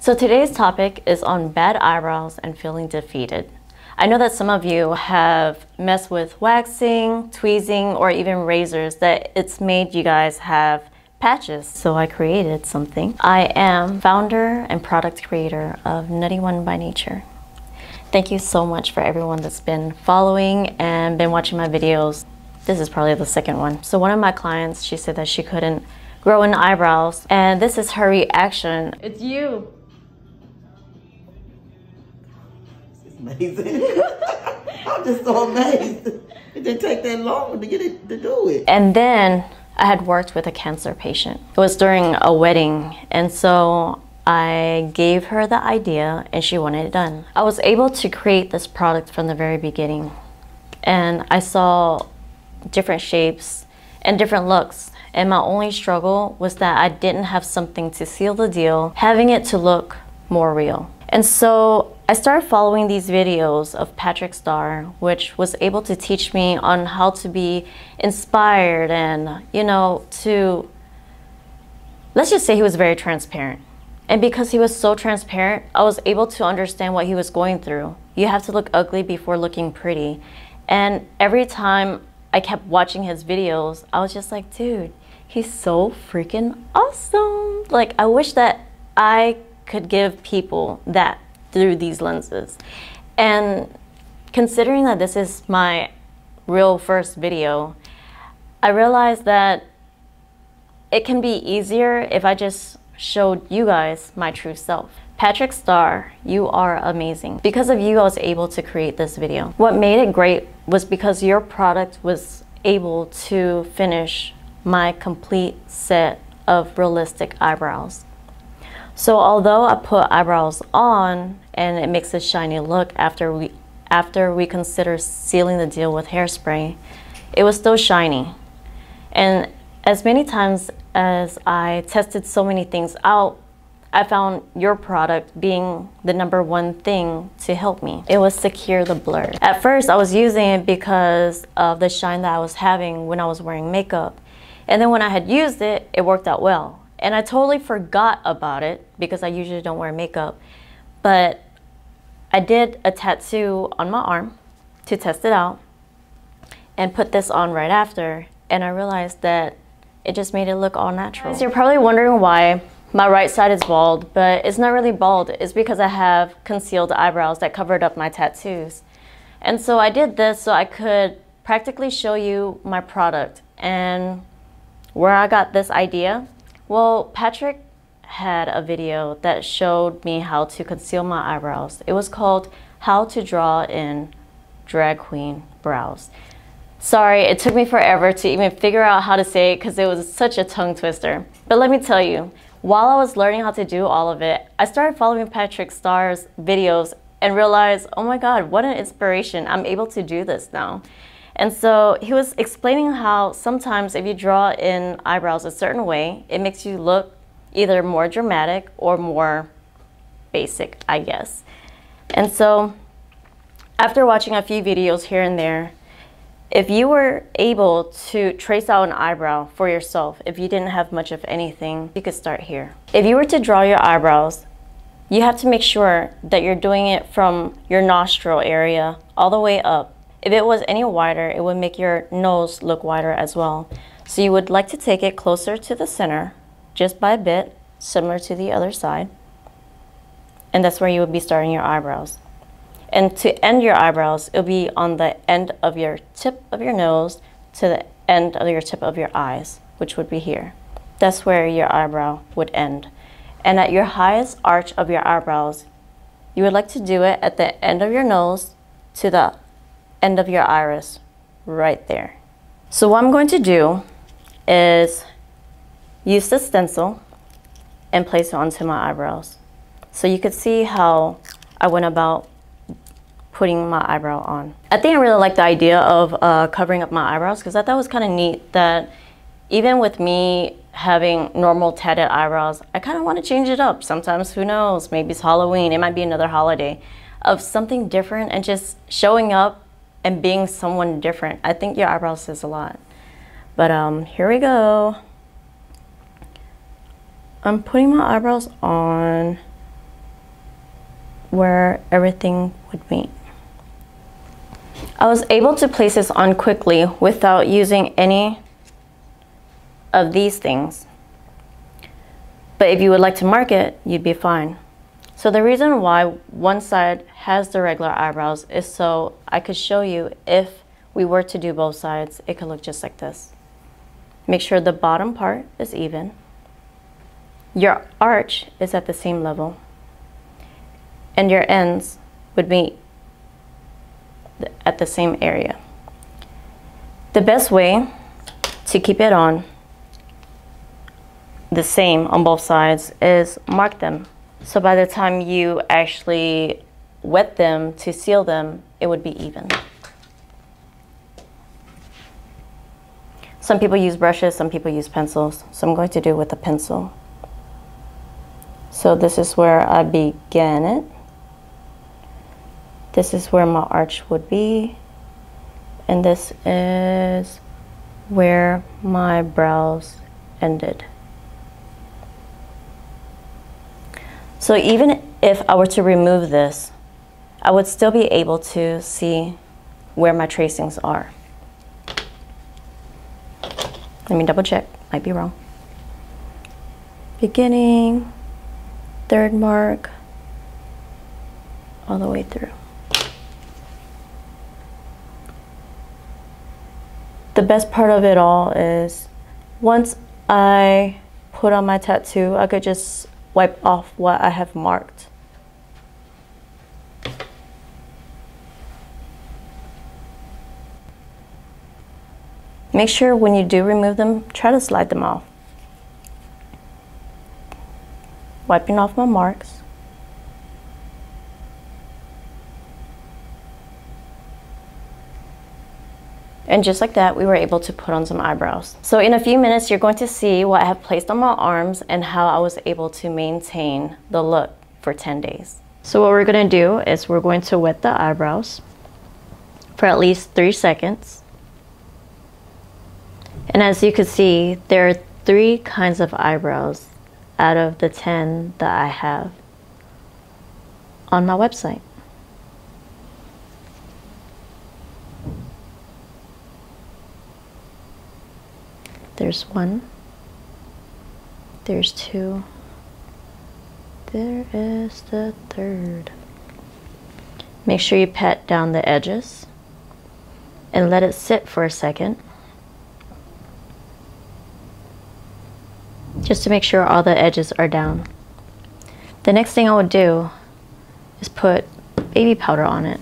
So today's topic is on bad eyebrows and feeling defeated. I know that some of you have messed with waxing, tweezing, or even razors that it's made you guys have patches. So I created something. I am founder and product creator of Nutty One by Nature. Thank you so much for everyone that's been following and been watching my videos. This is probably the second one. So one of my clients, she said that she couldn't grow in eyebrows, and this is her reaction. It's you. Amazing. I'm just so amazed. It didn't take that long to get it to do it. And then I had worked with a cancer patient. It was during a wedding, and so I gave her the idea and she wanted it done. I was able to create this product from the very beginning, and I saw different shapes and different looks, and my only struggle was that I didn't have something to seal the deal, having it to look more real. And so I started following these videos of Patrick Starr, which was able to teach me on how to be inspired and, let's just say he was very transparent. And because he was so transparent, I was able to understand what he was going through. You have to look ugly before looking pretty. And every time I kept watching his videos, I was just like, dude, he's so freaking awesome. Like, I wish that I could give people that through these lenses. And considering that this is my real first video, I realized that it can be easier if I just showed you guys my true self. Patrick Starr, you are amazing. Because of you, I was able to create this video. What made it great was because your product was able to finish my complete set of realistic eyebrows. So although I put eyebrows on and it makes a shiny look after we consider sealing the deal with hairspray, it was still shiny. And as many times as I tested so many things out, I found your product being the #1 thing to help me. It was secure the blur. At first I was using it because of the shine that I was having when I was wearing makeup. And then when I had used it, it worked out well. And I totally forgot about it because I usually don't wear makeup. But I did a tattoo on my arm to test it out and put this on right after. And I realized that it just made it look all natural. So you're probably wondering why my right side is bald, but it's not really bald. It's because I have concealed eyebrows that covered up my tattoos. And so I did this so I could practically show you my product and where I got this idea. Well, Patrick had a video that showed me how to conceal my eyebrows. It was called How to Draw in Drag Queen Brows. Sorry, it took me forever to even figure out how to say it because it was such a tongue twister. But let me tell you, while I was learning how to do all of it, I started following Patrick Starr's videos and realized, oh my God, what an inspiration. I'm able to do this now. And so he was explaining how sometimes if you draw in eyebrows a certain way, it makes you look either more dramatic or more basic, I guess. And so after watching a few videos here and there, if you were able to trace out an eyebrow for yourself, if you didn't have much of anything, you could start here. If you were to draw your eyebrows, you have to make sure that you're doing it from your nostril area all the way up. If it was any wider, it would make your nose look wider as well. So you would like to take it closer to the center, just by a bit, similar to the other side. And that's where you would be starting your eyebrows. And to end your eyebrows, it'll be on the end of your tip of your nose to the end of your tip of your eyes, which would be here. That's where your eyebrow would end. And at your highest arch of your eyebrows, you would like to do it at the end of your nose to the end of your iris, right there. So what I'm going to do is use the stencil and place it onto my eyebrows. So you could see how I went about putting my eyebrow on. I think I really like the idea of covering up my eyebrows because I thought it was kind of neat that even with me having normal tatted eyebrows, I kind of want to change it up. Sometimes, who knows, maybe it's Halloween, it might be another holiday, of something different and just showing up and being someone different. I think your eyebrows says a lot. But here we go. I'm putting my eyebrows on where everything would meet. I was able to place this on quickly without using any of these things. But if you would like to mark it, you'd be fine. So the reason why one side has the regular eyebrows is so I could show you if we were to do both sides, it could look just like this. Make sure the bottom part is even. Your arch is at the same level. And your ends would be at the same area. The best way to keep it on the same on both sides is mark them. So by the time you actually wet them to seal them, it would be even. Some people use brushes, some people use pencils. So I'm going to do it with a pencil. So this is where I began it. This is where my arch would be. And this is where my brows ended. So even if I were to remove this, I would still be able to see where my tracings are. Let me double check, might be wrong. Beginning, third mark, all the way through. The best part of it all is once I put on my tattoo, I could just wipe off what I have marked. Make sure when you do remove them, try to slide them off. Wiping off my marks. And just like that, we were able to put on some eyebrows. So in a few minutes, you're going to see what I have placed on my arms and how I was able to maintain the look for 10 days. So what we're gonna do is we're going to wet the eyebrows for at least 3 seconds. And as you can see, there are 3 kinds of eyebrows out of the 10 that I have on my website. There's 1, there's 2, there is the 3rd. Make sure you pat down the edges and let it sit for a second, just to make sure all the edges are down. The next thing I would do is put baby powder on it.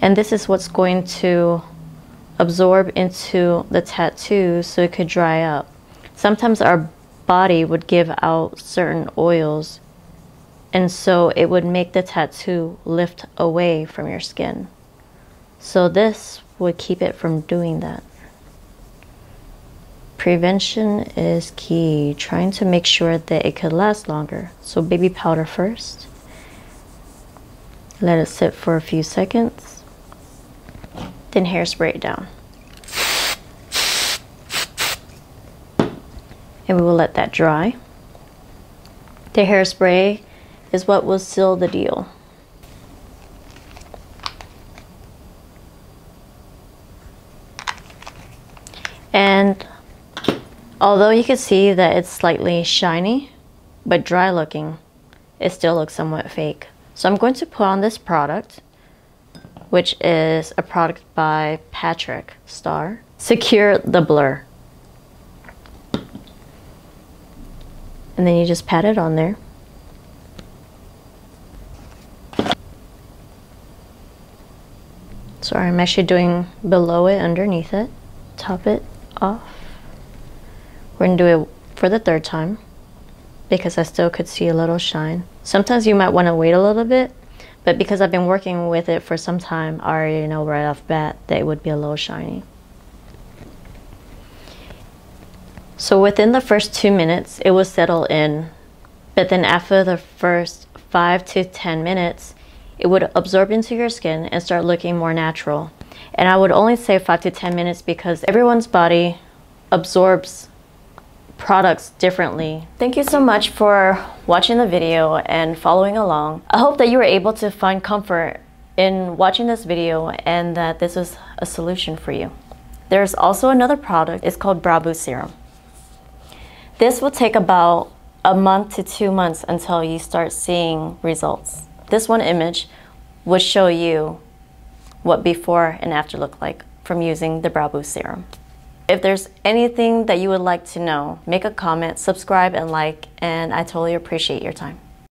And this is what's going to absorb into the tattoo so it could dry up. Sometimes our body would give out certain oils, and so it would make the tattoo lift away from your skin. So this would keep it from doing that. Prevention is key, trying to make sure that it could last longer. So baby powder first. Let it sit for a few seconds. Then hairspray it down. And we will let that dry. The hairspray is what will seal the deal. And although you can see that it's slightly shiny, but dry looking, it still looks somewhat fake. So I'm going to put on this product, which is a product by Patrick Starr. Secure the Blur. And then you just pat it on there. Sorry, I'm actually doing below it, underneath it. Top it off. We're gonna do it for the 3rd time because I still could see a little shine. Sometimes you might want to wait a little bit, but because I've been working with it for some time, I already know right off bat that it would be a little shiny. So within the first 2 minutes, it will settle in, but then after the first 5 to 10 minutes, it would absorb into your skin and start looking more natural. And I would only say 5 to 10 minutes because everyone's body absorbs products differently. Thank you so much for watching the video and following along. I hope that you were able to find comfort in watching this video and that this is a solution for you. There's also another product. It's called Brow Boost Serum. This will take about a month to 2 months until you start seeing results. This one image would show you what before and after look like from using the Brow Boost Serum. If there's anything that you would like to know, make a comment, subscribe, and like, and I totally appreciate your time.